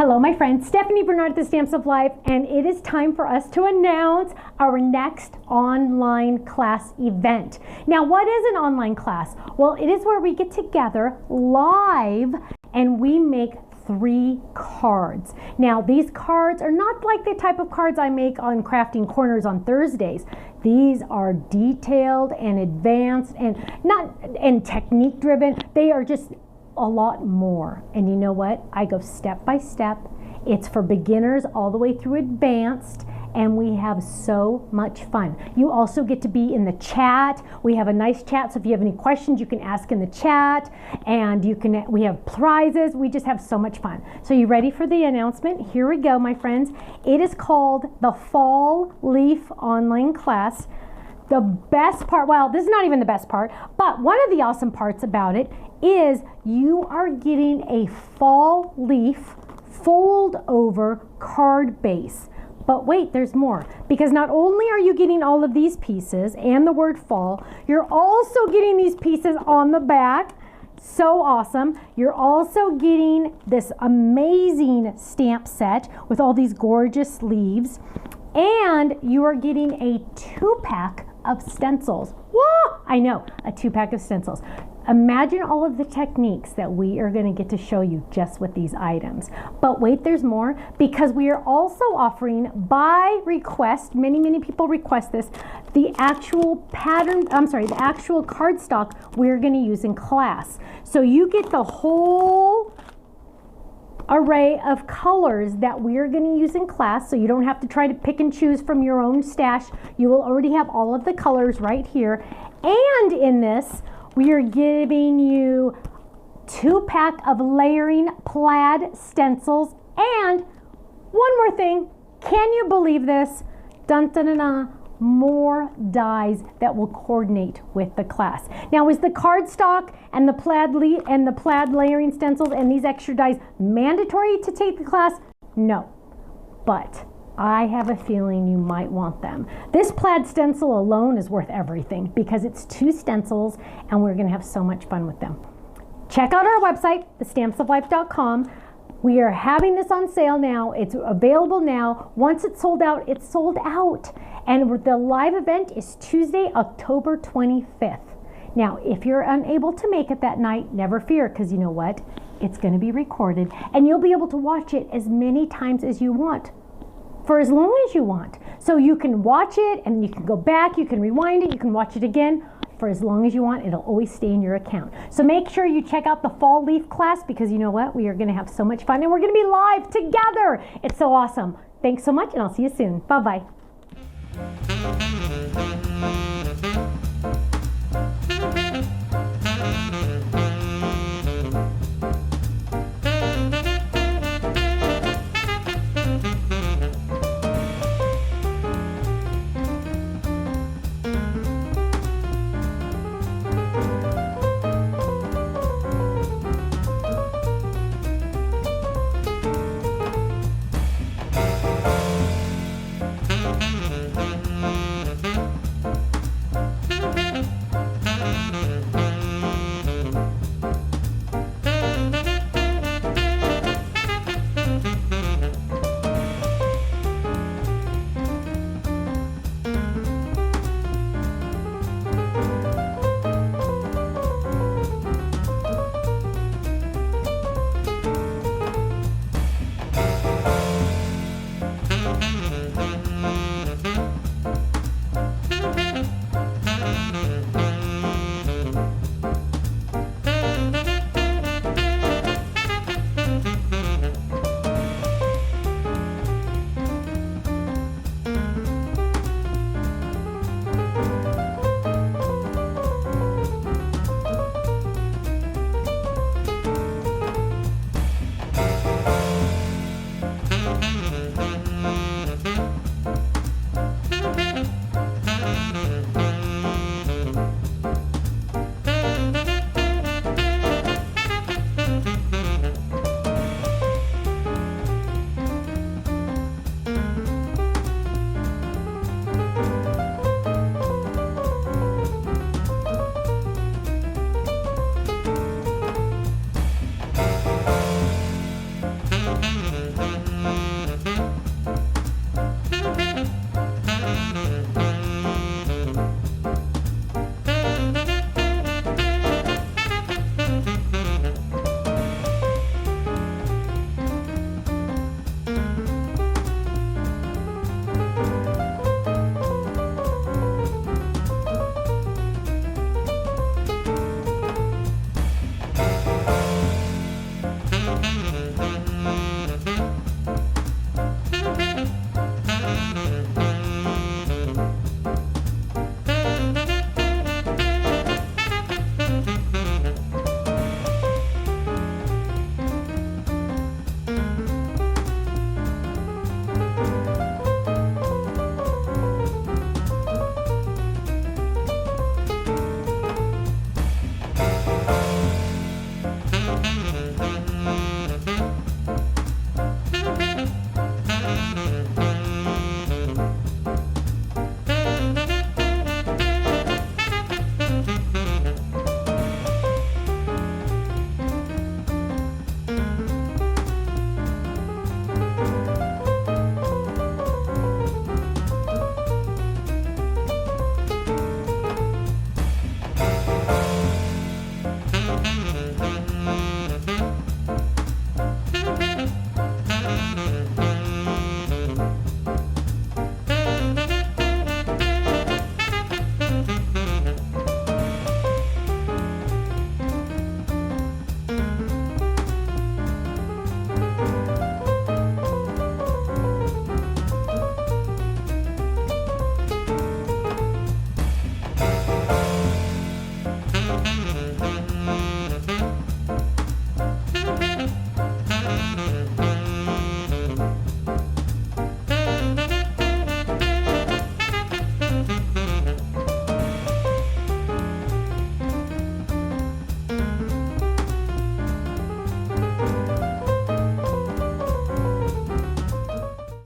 Hello, my friend, Stephanie Bernard at the Stamps of Life, and it is time for us to announce our next online class event. Now, what is an online class? Well, it is where we get together live and we make 3 cards. Now, these cards are not like the type of cards I make on Crafting Corners on Thursdays. These are detailed and advanced and technique driven. They are just a lot more. And you know what? I go step by step. It's for beginners all the way through advanced, and we have so much fun. You also get to be in the chat. We have a nice chat, so if you have any questions, you can ask in the chat, and we have prizes. We just have so much fun. So you ready for the announcement? Here we go, my friends. It is called the Fall Leaf Online Class. The best part, well, this is not even the best part, but one of the awesome parts about it is you are getting a fall leaf fold over card base. But wait, there's more, because not only are you getting all of these pieces and the word fall, you're also getting these pieces on the back. So awesome. You're also getting this amazing stamp set with all these gorgeous sleeves, and you are getting a 2-pack of stencils. Whoa! I know, a 2-pack of stencils. Imagine all of the techniques that we are going to get to show you just with these items. But wait, there's more, because we are also offering by request, many people request this, the actual the actual cardstock we're going to use in class. So you get the whole array of colors that we're going to use in class, so you don't have to try to pick and choose from your own stash. You will already have all of the colors right here. And in this, we are giving you 2-pack of layering plaid stencils. And one more thing, can you believe this? Dun dun dun dun. More dies that will coordinate with the class. Now, is the cardstock and the plaid layering stencils and these extra dies mandatory to take the class? No, but I have a feeling you might want them. This plaid stencil alone is worth everything because it's 2 stencils and we're going to have so much fun with them. Check out our website, thestampsoflife.com. We are having this on sale now. It's available now. Once it's sold out, it's sold out. And the live event is Tuesday, October 25th. Now, if you're unable to make it that night, never fear, because you know what? It's going to be recorded, and you'll be able to watch it as many times as you want, for as long as you want. So you can watch it, and you can go back, you can rewind it, you can watch it again. For as long as you want, it'll always stay in your account. So make sure you check out the Fall Leaf class, because you know what? We are going to have so much fun, and we're going to be live together. It's so awesome. Thanks so much, and I'll see you soon. Bye-bye.